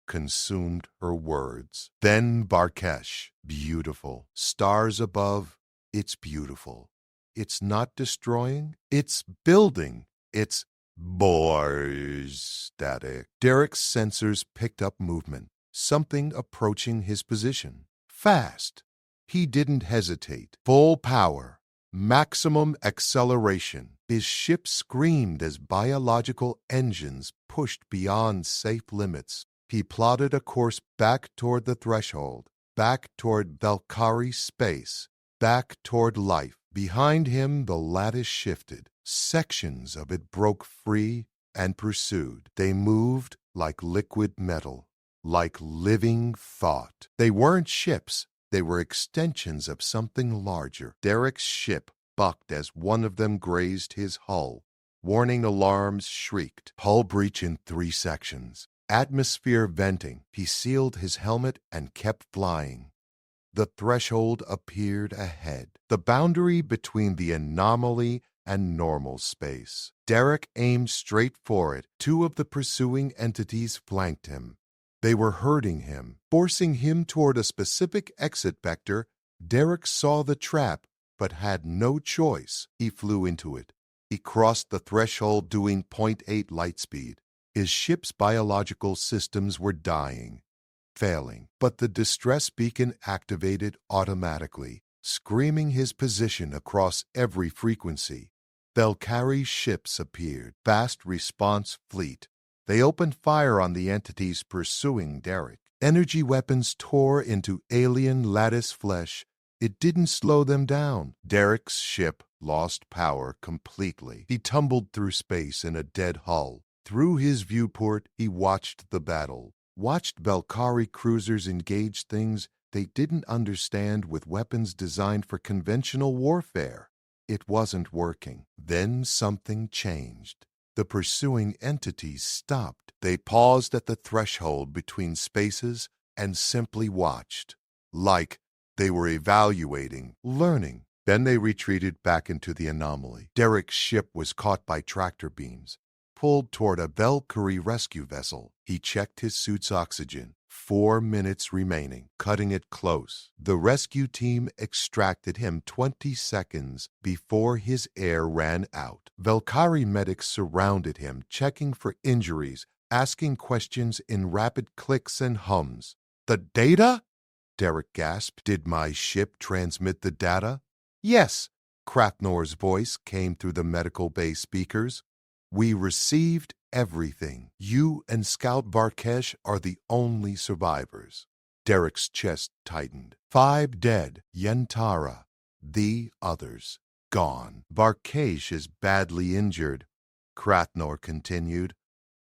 Consumed her words. Then Barkesh. Beautiful. Stars above. It's beautiful. It's not destroying. It's building. It's static. Derek's sensors picked up movement. Something approaching his position. Fast. He didn't hesitate. Full power. Maximum acceleration. His ship screamed as biological engines pushed beyond safe limits. He plotted a course back toward the threshold, back toward Valkyrie space, back toward life. Behind him, the lattice shifted. Sections of it broke free and pursued. They moved like liquid metal, like living thought. They weren't ships. They were extensions of something larger. Derek's ship bucked as one of them grazed his hull. Warning alarms shrieked. Hull breach in 3 sections. Atmosphere venting. He sealed his helmet and kept flying. The threshold appeared ahead, the boundary between the anomaly and normal space. Derek aimed straight for it. 2 of the pursuing entities flanked him. They were herding him, forcing him toward a specific exit vector. Derek saw the trap, but had no choice. He flew into it. He crossed the threshold doing 0.8 light speed. His ship's biological systems were dying, failing, but the distress beacon activated automatically, screaming his position across every frequency. Valkyrie's ships appeared, fast response fleet. They opened fire on the entities pursuing Derek. Energy weapons tore into alien lattice flesh. It didn't slow them down. Derek's ship lost power completely. He tumbled through space in a dead hull. Through his viewport, he watched the battle. Watched Valkyrie cruisers engage things they didn't understand with weapons designed for conventional warfare. It wasn't working. Then something changed. The pursuing entities stopped. They paused at the threshold between spaces and simply watched, like they were evaluating, learning. Then they retreated back into the anomaly. Derek's ship was caught by tractor beams, pulled toward a Valkyrie rescue vessel. He checked his suit's oxygen. 4 minutes remaining, cutting it close. The rescue team extracted him 20 seconds before his air ran out. Valkyrie medics surrounded him, checking for injuries, asking questions in rapid clicks and hums. "The data?" Derek gasped. "Did my ship transmit the data?" "Yes," Krathnor's voice came through the medical bay speakers. "We received everything. You and Scout Varkesh are the only survivors." Derek's chest tightened. 5 dead. Yentara. The others. Gone. Varkesh is badly injured, Krathnor continued,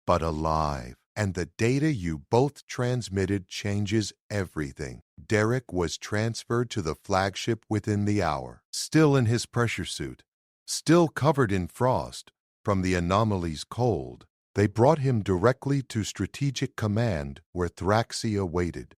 but alive. And the data you both transmitted changes everything. Derek was transferred to the flagship within the hour, still in his pressure suit, still covered in frost from the anomaly's cold. They brought him directly to Strategic Command, where Thraxia waited.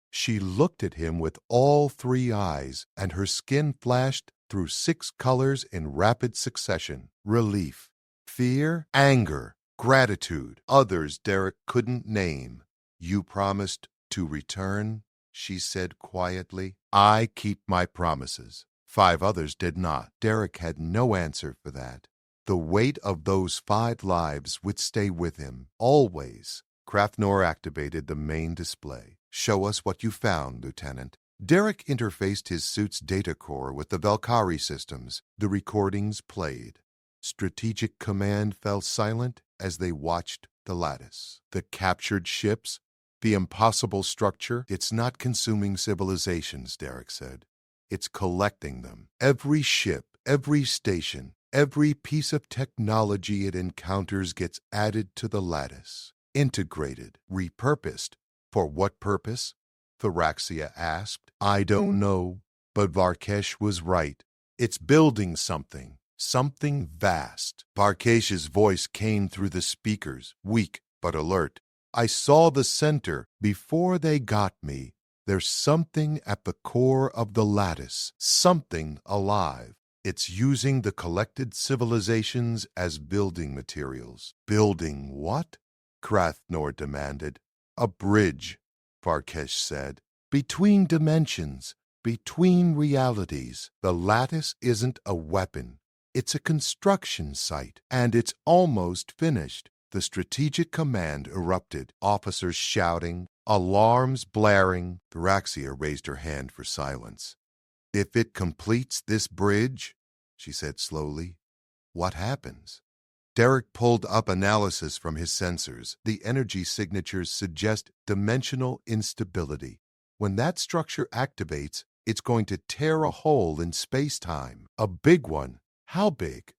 She looked at him with all 3 eyes, and her skin flashed through 6 colors in rapid succession. Relief, fear, anger, gratitude. Others Derek couldn't name. "You promised to return," she said quietly. "I keep my promises." 5 others did not. Derek had no answer for that. The weight of those 5 lives would stay with him, always. Krathnor activated the main display. "Show us what you found, Lieutenant." Derek interfaced his suit's data core with the Valkyrie systems. The recordings played. Strategic Command fell silent as they watched the lattice. The captured ships, the impossible structure. "It's not consuming civilizations," Derek said. "It's collecting them. Every ship, every station, every piece of technology it encounters gets added to the lattice, integrated, repurposed." "For what purpose?" Thraxia asked. "I don't know, but Varkesh was right. It's building something vast." Varkesh's voice came through the speakers, weak but alert. "I saw the center before they got me. There's something at the core of the lattice, something alive. It's using the collected civilizations as building materials." "Building what?" Krathnor demanded. "A bridge," Varkesh said. "Between dimensions, between realities. The lattice isn't a weapon. It's a construction site, and it's almost finished." The Strategic Command erupted, officers shouting, alarms blaring. Thraxia raised her hand for silence. "If it completes this bridge," she said slowly, "what happens?" Derek pulled up analysis from his sensors. The energy signatures suggest dimensional instability. When that structure activates, It's going to tear a hole in space-time. A big one. How big?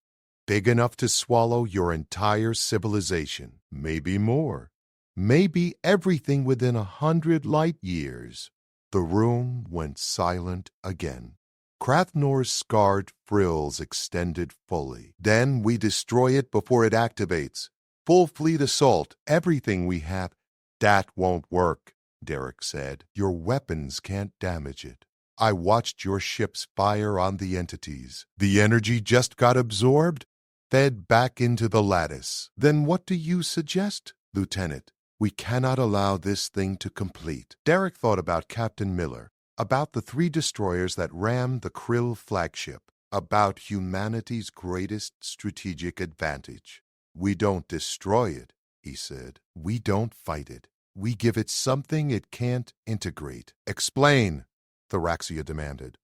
Big enough to swallow your entire civilization. Maybe more. Maybe everything within 100 light years. The room went silent again. Krathnor's scarred frills extended fully. Then we destroy it before it activates. Full fleet assault, everything we have. That won't work, Derek said. Your weapons can't damage it. I watched your ships fire on the entities. The energy just got absorbed, fed back into the lattice. Then what do you suggest, Lieutenant? We cannot allow this thing to complete. Derek thought about Captain Miller, about the 3 destroyers that rammed the Krill flagship, about humanity's greatest strategic advantage. We don't destroy it, he said. We don't fight it. We give it something it can't integrate. Explain, Thraxia demanded.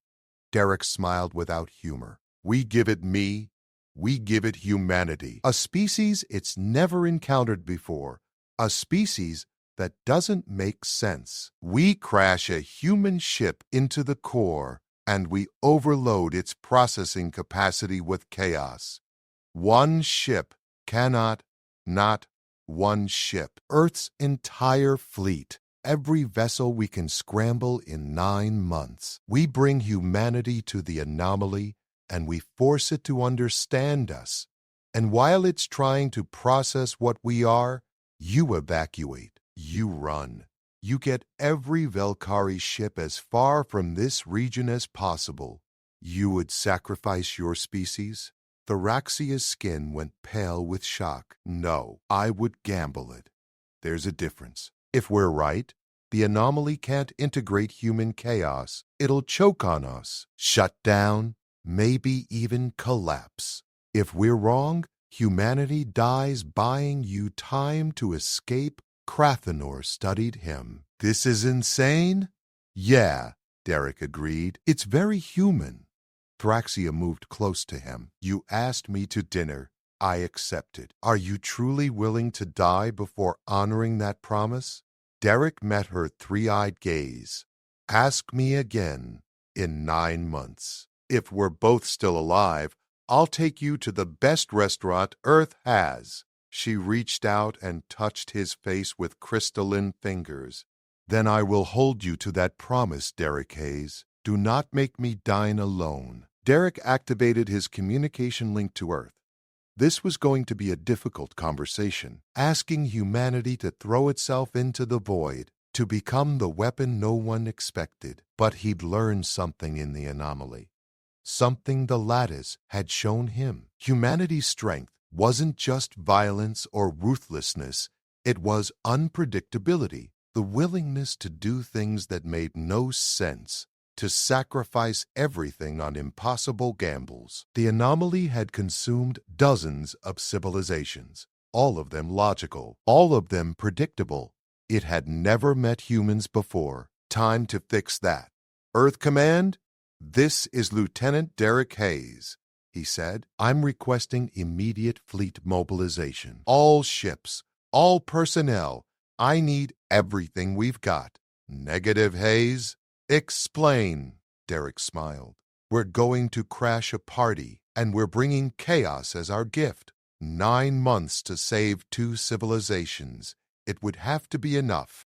Derek smiled without humor. We give it me. We give it humanity. A species it's never encountered before. A species that doesn't make sense. We crash a human ship into the core, and we overload its processing capacity with chaos. One ship cannot, not one ship. Earth's entire fleet. Every vessel we can scramble in 9 months. We bring humanity to the anomaly, and we force it to understand us. And while it's trying to process what we are, you evacuate. You run. You get every Velkari ship as far from this region as possible. You would sacrifice your species? Thraxia's skin went pale with shock. No, I would gamble it. There's a difference. If we're right, the anomaly can't integrate human chaos. It'll choke on us, shut down, maybe even collapse. If we're wrong, humanity dies buying you time to escape. Krathenor studied him. This is insane? Yeah, Derek agreed. It's very human. Thraxia moved close to him. You asked me to dinner. I accepted. Are you truly willing to die before honoring that promise? Derek met her 3-eyed gaze. Ask me again in 9 months. If we're both still alive, I'll take you to the best restaurant Earth has. She reached out and touched his face with crystalline fingers. Then I will hold you to that promise, Derek Hayes. Do not make me dine alone. Derek activated his communication link to Earth. This was going to be a difficult conversation, asking humanity to throw itself into the void, to become the weapon no one expected. But he'd learned something in the anomaly. Something the lattice had shown him. Humanity's strength wasn't just violence or ruthlessness. It was unpredictability, the willingness to do things that made no sense, to sacrifice everything on impossible gambles. The anomaly had consumed dozens of civilizations, all of them logical, all of them predictable. It had never met humans before. Time to fix that. Earth Command, this is Lieutenant Derek Hayes, he said. I'm requesting immediate fleet mobilization. All ships, all personnel. I need everything we've got. Negative, Hayes? Explain, Derek smiled. We're going to crash a party, and we're bringing chaos as our gift. 9 months to save 2 civilizations. It would have to be enough.